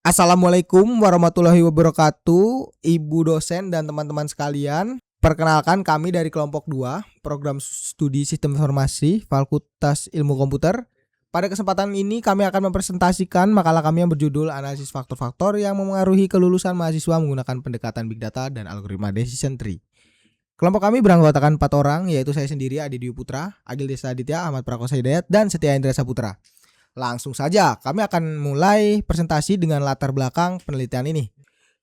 Assalamualaikum warahmatullahi wabarakatuh, Ibu dosen dan teman-teman sekalian. Perkenalkan, kami dari kelompok 2, Program Studi Sistem Informasi, Fakultas Ilmu Komputer. Pada kesempatan ini kami akan mempresentasikan makalah kami yang berjudul Analisis Faktor-Faktor yang Memengaruhi Kelulusan Mahasiswa Menggunakan Pendekatan Big Data dan Algoritma Decision Tree. Kelompok kami beranggotakan 4 orang, yaitu saya sendiri, Adi Dwi Putra, Agil Desta Aditya, Ahmad Prakosa Hidayat, dan Setia Indra Saputra. Langsung saja, kami akan mulai presentasi dengan latar belakang penelitian ini.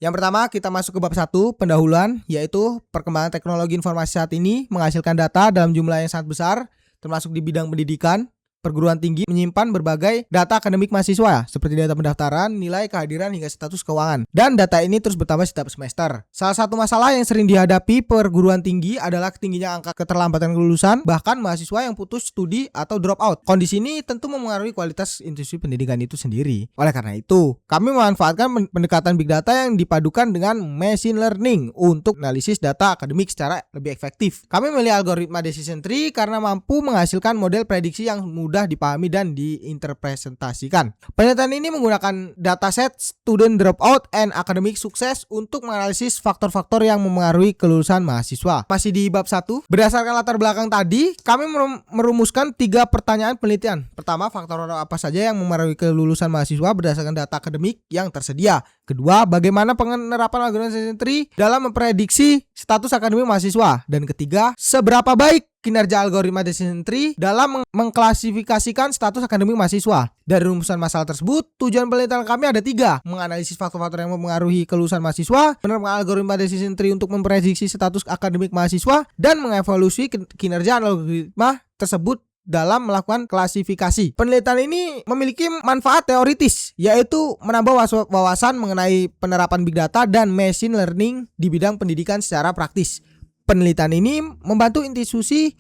Yang pertama, kita masuk ke bab 1, pendahuluan, yaitu perkembangan teknologi informasi saat ini menghasilkan data dalam jumlah yang sangat besar, termasuk di bidang pendidikan. Perguruan tinggi menyimpan berbagai data akademik mahasiswa, seperti data pendaftaran, nilai, kehadiran, hingga status keuangan. Dan data ini terus bertambah setiap semester. Salah satu masalah yang sering dihadapi perguruan tinggi adalah tingginya angka keterlambatan kelulusan, bahkan mahasiswa yang putus studi atau drop out. Kondisi ini tentu memengaruhi kualitas institusi pendidikan itu sendiri. Oleh karena itu, kami memanfaatkan pendekatan big data yang dipadukan dengan machine learning untuk analisis data akademik secara lebih efektif. Kami memilih algoritma decision tree karena mampu menghasilkan model prediksi yang mudah dipahami dan diinterpretasikan. Penelitian ini menggunakan dataset student dropout and academic success untuk menganalisis faktor-faktor yang memengaruhi kelulusan mahasiswa. Masih di bab 1, berdasarkan latar belakang tadi, kami merumuskan 3 pertanyaan penelitian. Pertama, faktor apa saja yang memengaruhi kelulusan mahasiswa berdasarkan data akademik yang tersedia. Kedua, bagaimana penerapan algoritma decision tree dalam memprediksi status akademik mahasiswa. Dan ketiga, seberapa baik kinerja algoritma decision tree dalam mengklasifikasikan status akademik mahasiswa. Dari rumusan masalah tersebut, tujuan penelitian kami ada 3. Menganalisis faktor-faktor yang mempengaruhi kelulusan mahasiswa, menerapkan algoritma decision tree untuk memprediksi status akademik mahasiswa, dan mengevaluasi kinerja algoritma tersebut dalam melakukan klasifikasi. Penelitian ini memiliki manfaat teoritis, yaitu menambah wawasan mengenai penerapan big data dan machine learning di bidang pendidikan secara praktis. Penelitian ini membantu institusi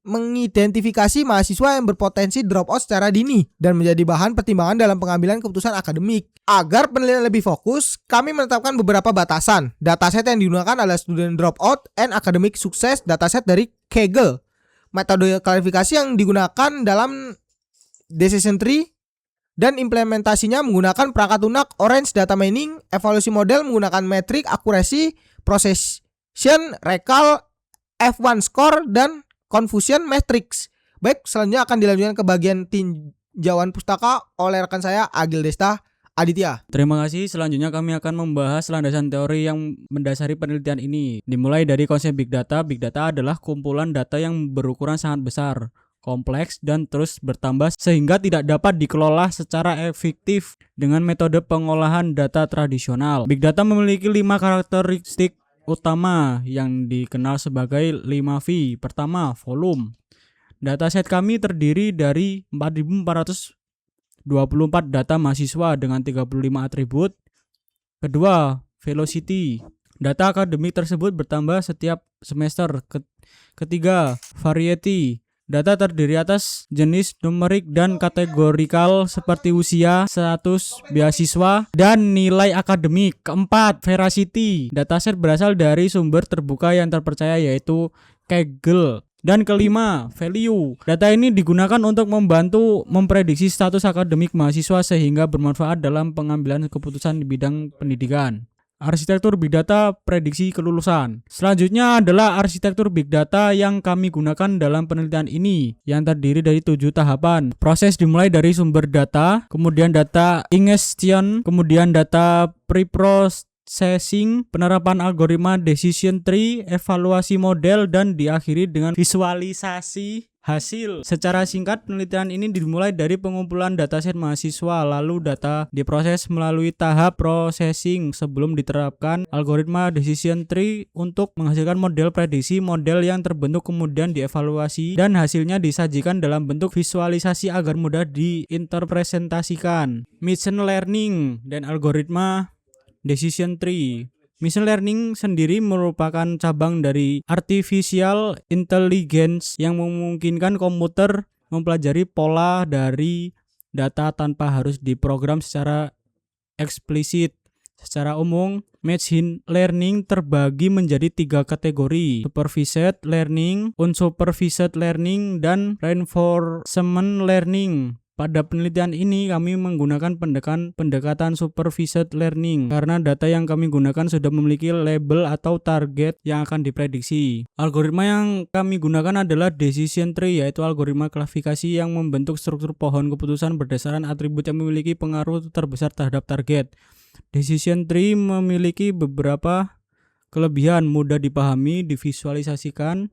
mengidentifikasi mahasiswa yang berpotensi dropout secara dini dan menjadi bahan pertimbangan dalam pengambilan keputusan akademik. Agar penelitian lebih fokus, kami menetapkan beberapa batasan. Dataset yang digunakan adalah student dropout and academic success dataset dari Kaggle. Metode klasifikasi yang digunakan dalam decision tree dan implementasinya menggunakan perangkat lunak Orange Data Mining, evaluasi model menggunakan metrik akurasi, procession, recall, F1 score, dan confusion matrix. Baik, selanjutnya akan dilanjutkan ke bagian tinjauan pustaka oleh rekan saya Agil Desta Aditya. Terima kasih. Selanjutnya kami akan membahas landasan teori yang mendasari penelitian ini. Dimulai dari konsep big data. Big data adalah kumpulan data yang berukuran sangat besar, kompleks, dan terus bertambah sehingga tidak dapat dikelola secara efektif dengan metode pengolahan data tradisional. Big data memiliki 5 karakteristik utama yang dikenal sebagai 5V. Pertama, volume. Dataset kami terdiri dari 4.424 data mahasiswa dengan 35 atribut. Kedua, velocity. Data akademik tersebut bertambah setiap semester. Ketiga, variety. Data terdiri atas jenis numerik dan kategorikal seperti usia, status beasiswa, dan nilai akademik. Keempat, veracity. Dataset berasal dari sumber terbuka yang terpercaya yaitu Kaggle. Dan kelima, value. Data ini digunakan untuk membantu memprediksi status akademik mahasiswa sehingga bermanfaat dalam pengambilan keputusan di bidang pendidikan. Arsitektur Big Data prediksi kelulusan. Selanjutnya adalah arsitektur Big Data yang kami gunakan dalam penelitian ini, yang terdiri dari 7 tahapan. Proses dimulai dari sumber data, kemudian data ingestion, kemudian data preprocessing, penerapan algoritma decision tree, evaluasi model, dan diakhiri dengan visualisasi hasil. Secara singkat, penelitian ini dimulai dari pengumpulan dataset mahasiswa, lalu data diproses melalui tahap processing sebelum diterapkan algoritma decision tree untuk menghasilkan model prediksi. Model yang terbentuk kemudian dievaluasi dan hasilnya disajikan dalam bentuk visualisasi agar mudah diinterpretasikan. Machine learning dan algoritma decision tree. Machine learning sendiri merupakan cabang dari artificial intelligence yang memungkinkan komputer mempelajari pola dari data tanpa harus diprogram secara eksplisit. Secara umum, machine learning terbagi menjadi 3 kategori: supervised learning, unsupervised learning, dan reinforcement learning. Pada penelitian ini kami menggunakan pendekatan supervised learning karena data yang kami gunakan sudah memiliki label atau target yang akan diprediksi. Algoritma yang kami gunakan adalah decision tree, yaitu algoritma klasifikasi yang membentuk struktur pohon keputusan berdasarkan atribut yang memiliki pengaruh terbesar terhadap target. Decision tree memiliki beberapa kelebihan: mudah dipahami, divisualisasikan,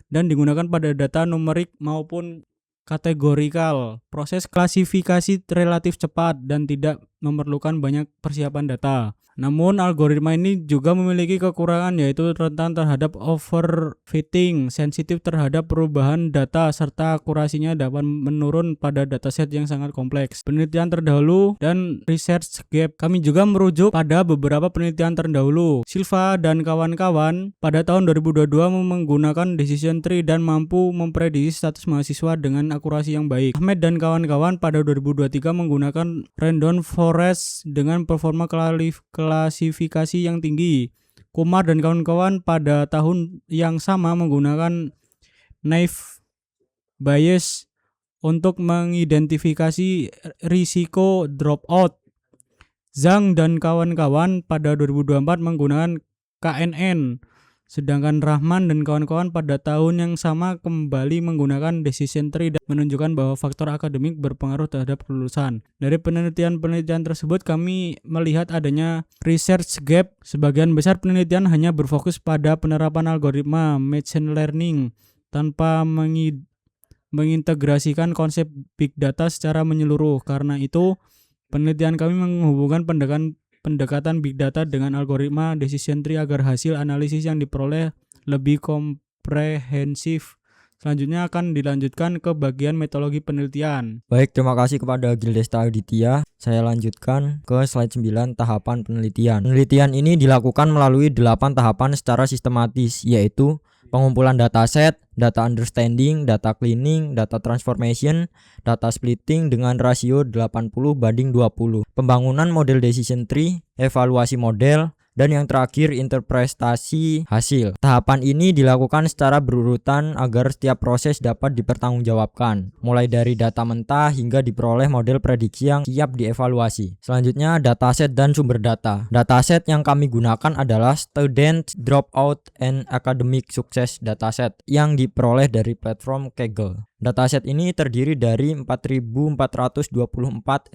dan digunakan pada data numerik maupun kategorikal. Proses klasifikasi relatif cepat dan tidak memerlukan banyak persiapan data. Namun algoritma ini juga memiliki kekurangan, yaitu rentan terhadap overfitting, sensitif terhadap perubahan data, serta akurasinya dapat menurun pada dataset yang sangat kompleks. Penelitian terdahulu dan research gap. Kami juga merujuk pada beberapa penelitian terdahulu. Silva dan kawan-kawan pada tahun 2022 menggunakan decision tree dan mampu memprediksi status mahasiswa dengan akurasi yang baik. Ahmed dan kawan-kawan pada 2023 menggunakan random forest dengan performa klasifikasi yang tinggi. Kumar dan kawan-kawan pada tahun yang sama menggunakan naive Bayes untuk mengidentifikasi risiko dropout. Zhang dan kawan-kawan pada 2024 menggunakan KNN, sedangkan Rahman dan kawan-kawan pada tahun yang sama kembali menggunakan decision tree dan menunjukkan bahwa faktor akademik berpengaruh terhadap kelulusan. Dari penelitian-penelitian tersebut kami melihat adanya research gap. Sebagian besar penelitian hanya berfokus pada penerapan algoritma machine learning tanpa mengintegrasikan konsep big data secara menyeluruh. Karena itu, penelitian kami menghubungkan pendekatan big data dengan algoritma decision tree agar hasil analisis yang diperoleh lebih komprehensif. Selanjutnya akan dilanjutkan ke bagian metodologi penelitian. Baik, terima kasih kepada Gildesta Aditya. Saya lanjutkan ke slide 9, tahapan penelitian. Penelitian ini dilakukan melalui 8 tahapan secara sistematis, yaitu pengumpulan dataset, data understanding, data cleaning, data transformation, data splitting dengan rasio 80/20, pembangunan model decision tree, evaluasi model, dan yang terakhir interpretasi hasil. Tahapan ini dilakukan secara berurutan agar setiap proses dapat dipertanggungjawabkan, mulai dari data mentah hingga diperoleh model prediksi yang siap dievaluasi. Selanjutnya, dataset dan sumber data. Dataset yang kami gunakan adalah Student Dropout and Academic Success Dataset yang diperoleh dari platform Kaggle. Dataset ini terdiri dari 4.424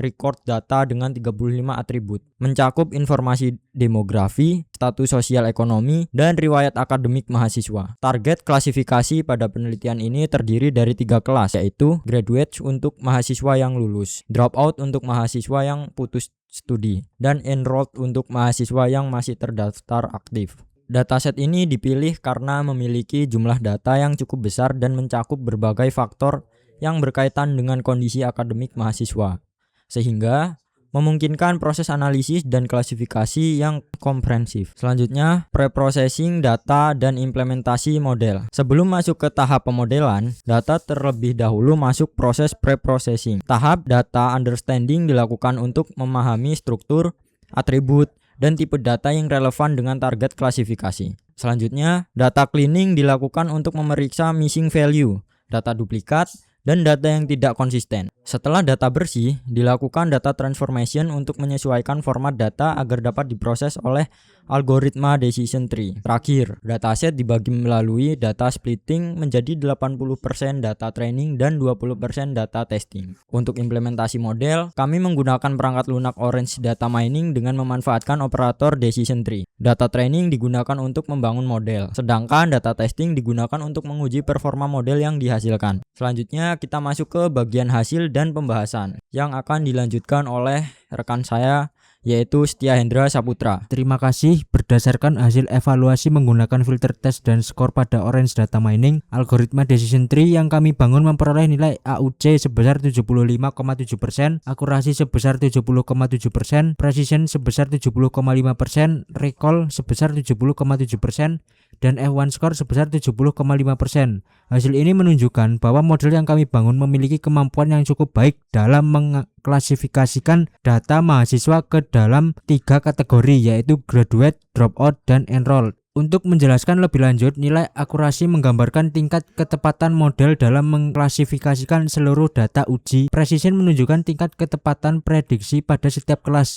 record data dengan 35 atribut, mencakup informasi demografi, status sosial ekonomi, dan riwayat akademik mahasiswa. Target klasifikasi pada penelitian ini terdiri dari 3 kelas, yaitu graduate untuk mahasiswa yang lulus, dropout untuk mahasiswa yang putus studi, dan enrolled untuk mahasiswa yang masih terdaftar aktif. Dataset ini dipilih karena memiliki jumlah data yang cukup besar dan mencakup berbagai faktor yang berkaitan dengan kondisi akademik mahasiswa, sehingga memungkinkan proses analisis dan klasifikasi yang komprehensif. Selanjutnya, preprocessing data dan implementasi model. Sebelum masuk ke tahap pemodelan, data terlebih dahulu masuk proses preprocessing. Tahap data understanding dilakukan untuk memahami struktur, atribut, dan tipe data yang relevan dengan target klasifikasi. Selanjutnya, data cleaning dilakukan untuk memeriksa missing value, data duplikat, dan data yang tidak konsisten. Setelah data bersih, dilakukan data transformation untuk menyesuaikan format data agar dapat diproses oleh algoritma decision tree. Terakhir, dataset dibagi melalui data splitting menjadi 80% data training dan 20% data testing. Untuk implementasi model, kami menggunakan perangkat lunak Orange Data Mining dengan memanfaatkan operator decision tree. Data training digunakan untuk membangun model, sedangkan data testing digunakan untuk menguji performa model yang dihasilkan. Selanjutnya, kita masuk ke bagian hasil dan pembahasan yang akan dilanjutkan oleh rekan saya, yaitu Setia Hendra Saputra. Terima kasih. Berdasarkan hasil evaluasi menggunakan filter test dan skor pada Orange Data Mining, algoritma decision tree yang kami bangun memperoleh nilai AUC sebesar 75,7%, akurasi sebesar 70,7%, precision sebesar 70,5%, recall sebesar 70,7%, dan F1 score sebesar 70,5%. Hasil ini menunjukkan bahwa model yang kami bangun memiliki kemampuan yang cukup baik dalam mengklasifikasikan data mahasiswa ke dalam 3 kategori, yaitu graduate, dropout, dan enrolled. Untuk menjelaskan lebih lanjut, nilai akurasi menggambarkan tingkat ketepatan model dalam mengklasifikasikan seluruh data uji. Precision menunjukkan tingkat ketepatan prediksi pada setiap kelas,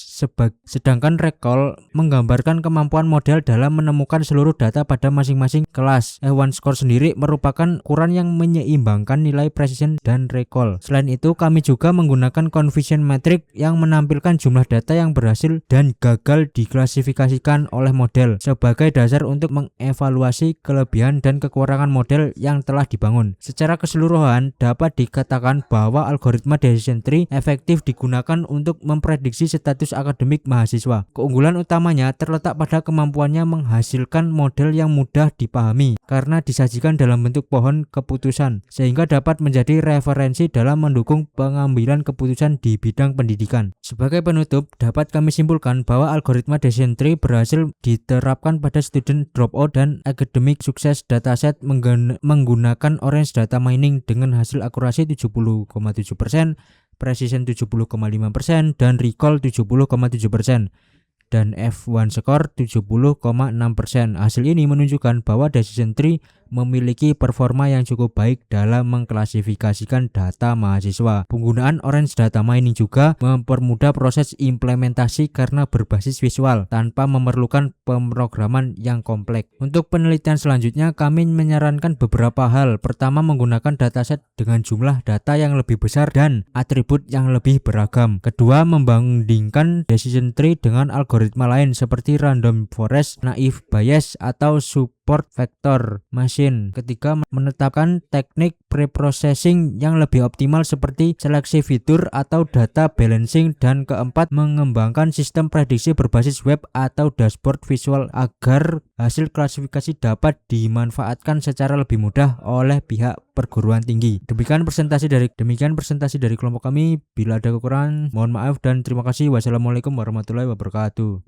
sedangkan recall menggambarkan kemampuan model dalam menemukan seluruh data pada masing-masing kelas. F1 score sendiri merupakan ukuran yang menyeimbangkan nilai precision dan recall. Selain itu, kami juga menggunakan confusion metric yang menampilkan jumlah data yang berhasil dan gagal diklasifikasikan oleh model sebagai dasar untuk mengevaluasi kelebihan dan kekurangan model yang telah dibangun. Secara keseluruhan, dapat dikatakan bahwa algoritma decision tree efektif digunakan untuk memprediksi status akademik mahasiswa. Keunggulan utamanya terletak pada kemampuannya menghasilkan model yang mudah dipahami karena disajikan dalam bentuk pohon keputusan, sehingga dapat menjadi referensi dalam mendukung pengambilan keputusan di bidang pendidikan. Sebagai penutup, dapat kami simpulkan bahwa algoritma decision tree berhasil diterapkan pada student dropout dan akademik sukses dataset menggunakan orange data mining dengan hasil akurasi 70,7%, precision 70,5%, dan recall 70,7%. Dan F1 score 70,6%. Hasil ini menunjukkan bahwa decision tree memiliki performa yang cukup baik dalam mengklasifikasikan data mahasiswa. Penggunaan orange data mining juga mempermudah proses implementasi karena berbasis visual tanpa memerlukan pemrograman yang kompleks. Untuk penelitian selanjutnya, kami menyarankan beberapa hal. Pertama, menggunakan dataset dengan jumlah data yang lebih besar dan atribut yang lebih beragam. Kedua, membandingkan decision tree dengan algoritma lain seperti random forest, naive Bayes, atau support vector machine. Ketiga, menetapkan teknik preprocessing yang lebih optimal seperti seleksi fitur atau data balancing. Dan keempat, mengembangkan sistem prediksi berbasis web atau dashboard visual agar hasil klasifikasi dapat dimanfaatkan secara lebih mudah oleh pihak perguruan tinggi. Demikian presentasi dari kelompok kami. Bila ada kekurangan, mohon maaf dan terima kasih. Wassalamualaikum warahmatullahi wabarakatuh.